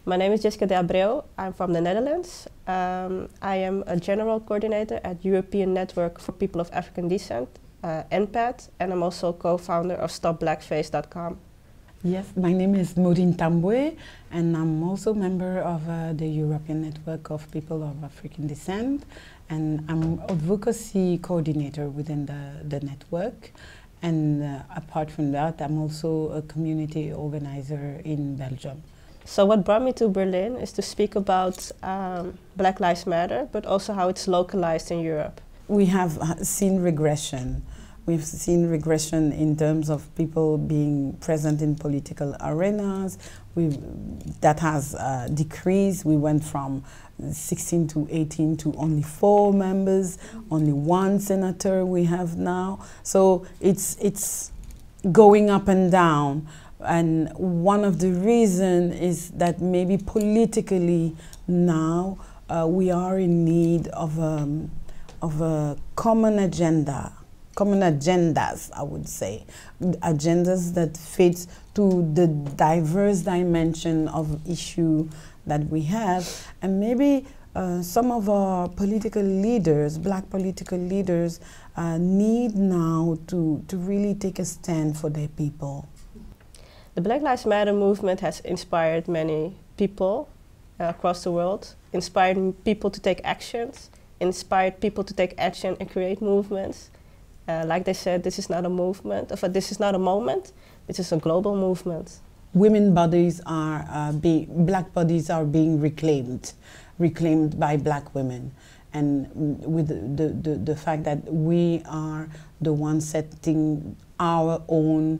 My name is Jessica de Abreu. I'm from the Netherlands. I am a general coordinator at European Network for People of African Descent, NPAD, and I'm also co-founder of StopBlackface.com. Yes, my name is Maureen Tambwe, and I'm also a member of the European Network of People of African Descent, and I'm advocacy coordinator within the network. And apart from that, I'm also a community organizer in Belgium. So what brought me to Berlin is to speak about Black Lives Matter, but also how it's localized in Europe. We have seen regression. We've seen regression in terms of people being present in political arenas. That has decreased. We went from 16 to 18 to only 4 members, only 1 senator we have now. So it's going up and down. And one of the reasons is that maybe politically now we are in need of a common agenda. Common agendas, I would say, agendas that fit to the diverse dimension of issue that we have, and maybe some of our political leaders, Black political leaders, need now to really take a stand for their people. The Black Lives Matter movement has inspired many people across the world, inspired people to take actions, inspired people to take action and create movements. Like they said, this is not a movement, this is not a moment, this is a global movement. Women bodies are, Black bodies are being reclaimed by Black women. And with the fact that we are the ones setting our own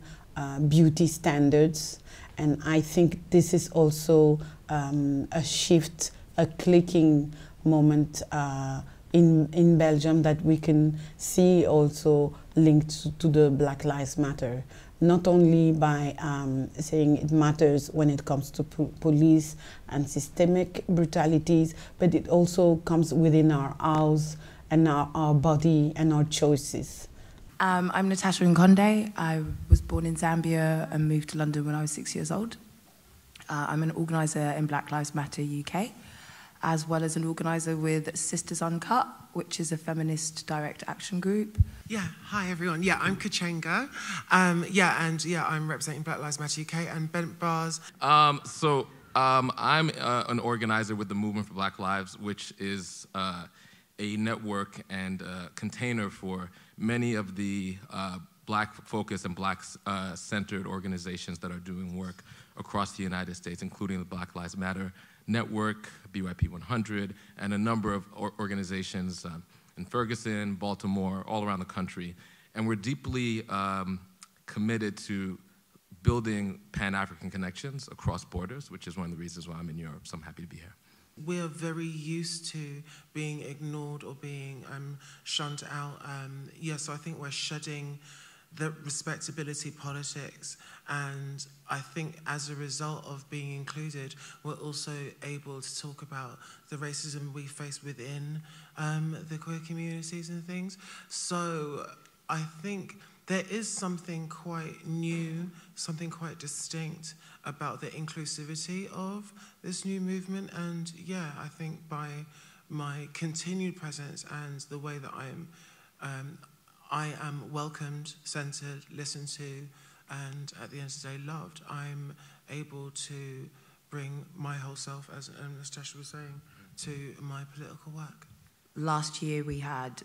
beauty standards. And I think this is also a shift, a clicking moment in Belgium that we can see also linked to the Black Lives Matter. Not only by saying it matters when it comes to police and systemic brutalities, but it also comes within our house and our body and our choices. I'm Natasha Nkonde. I was born in Zambia and moved to London when I was 6 years old. I'm an organiser in Black Lives Matter UK, as well as an organiser with Sisters Uncut, which is a feminist direct action group. Yeah, hi everyone. Yeah, I'm Kachenga. I'm representing Black Lives Matter UK and Bent Bars. I'm an organiser with the Movement for Black Lives, which is a network and a container for many of the Black-focused and Black-centered organizations that are doing work across the United States, including the Black Lives Matter Network, BYP 100, and a number of organizations in Ferguson, Baltimore, all around the country. And we're deeply committed to building Pan-African connections across borders, which is one of the reasons why I'm in Europe, so I'm happy to be here. We're very used to being ignored or being shunned out. So I think we're shedding the respectability politics, and I think as a result of being included, we're also able to talk about the racism we face within the queer communities and things. So I think there is something quite new, something quite distinct about the inclusivity of this new movement, and yeah, I think by my continued presence and the way that I am welcomed, centered, listened to, and at the end of the day loved, I'm able to bring my whole self, as Natasha was saying, to my political work. Last year we had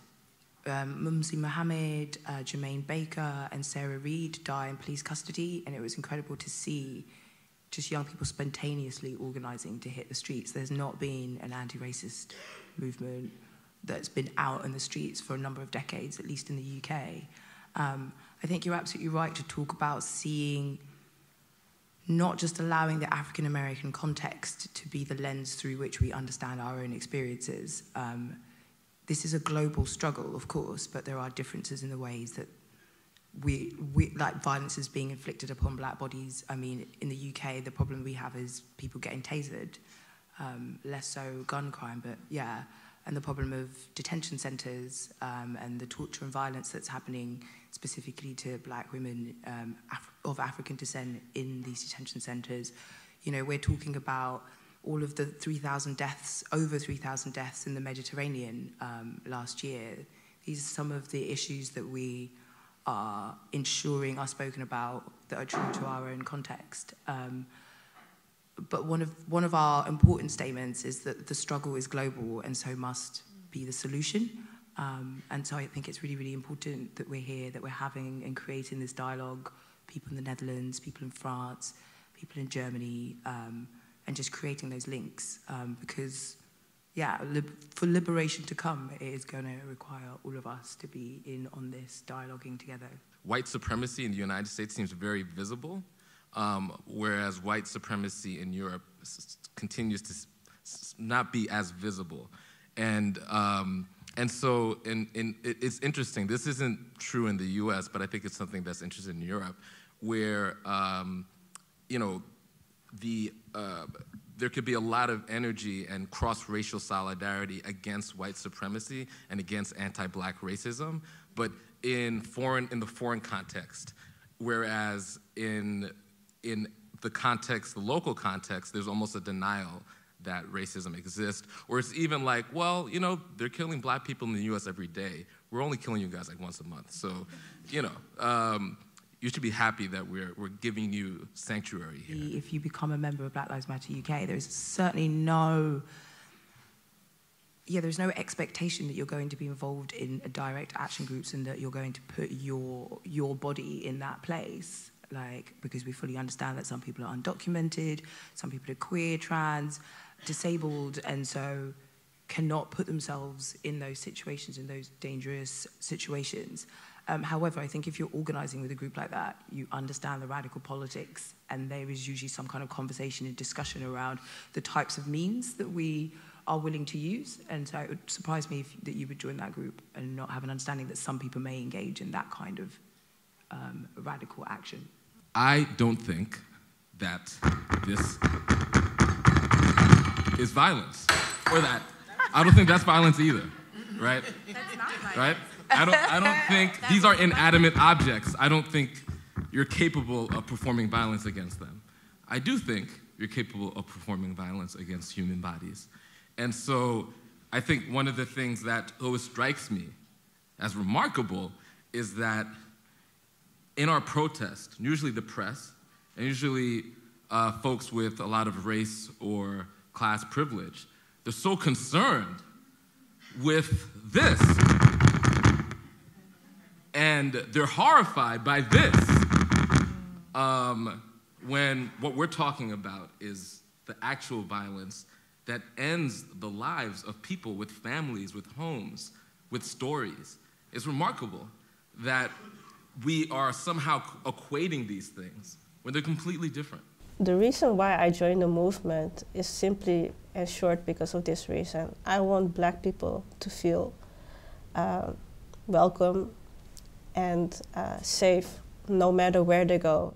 Mumsy Mohammed, Jermaine Baker and Sarah Reid die in police custody, and it was incredible to see just young people spontaneously organising to hit the streets. There's not been an anti-racist movement that's been out in the streets for a number of decades, at least in the UK. I think you're absolutely right to talk about seeing, not just allowing the African-American context to be the lens through which we understand our own experiences. This is a global struggle, of course, but there are differences in the ways that like violence is being inflicted upon Black bodies. I mean, in the UK, the problem we have is people getting tasered, less so gun crime, but yeah. And the problem of detention centres and the torture and violence that's happening specifically to Black women of African descent in these detention centres. You know, we're talking about all of the 3,000 deaths, over 3,000 deaths in the Mediterranean last year. These are some of the issues that we are ensuring are spoken about that are true to our own context. But one of our important statements is that the struggle is global and so must be the solution. And so I think it's really, really important that we're here, that we're having and creating this dialogue, people in the Netherlands, people in France, people in Germany, and just creating those links. Because, yeah, for liberation to come, it is going to require all of us to be in on this, dialoguing together. White supremacy in the United States seems very visible, whereas white supremacy in Europe continues to not be as visible. And so it's interesting. This isn't true in the US, but I think it's something that's interesting in Europe, where you know, there could be a lot of energy and cross-racial solidarity against white supremacy and against anti-black racism, but in the foreign context, whereas in the context, the local context, there's almost a denial that racism exists, or it's even like, well, you know, they're killing black people in the US every day. We're only killing you guys like once a month. So, you know, you should be happy that we're giving you sanctuary here. If you become a member of Black Lives Matter UK, there's certainly no expectation that you're going to be involved in direct action groups and that you're going to put your body in that place. Like, because we fully understand that some people are undocumented, some people are queer, trans, disabled, and so cannot put themselves in those situations, in those dangerous situations. However, I think if you're organizing with a group like that, you understand the radical politics, and there is usually some kind of conversation and discussion around the types of means that we are willing to use. And so it would surprise me that you would join that group and not have an understanding that some people may engage in that kind of radical action. I don't think that this is violence, or that. I don't think that's violence either, right? That's not violence. Right? I don't think these are inanimate objects. I don't think you're capable of performing violence against them. I do think you're capable of performing violence against human bodies. And so I think one of the things that always strikes me as remarkable is that in our protest, usually the press, and usually folks with a lot of race or class privilege, they're so concerned with this. And they're horrified by this, when what we're talking about is the actual violence that ends the lives of people with families, with homes, with stories. It's remarkable that we are somehow equating these things when they're completely different. The reason why I joined the movement is simply and short because of this reason. I want Black people to feel welcome and safe no matter where they go.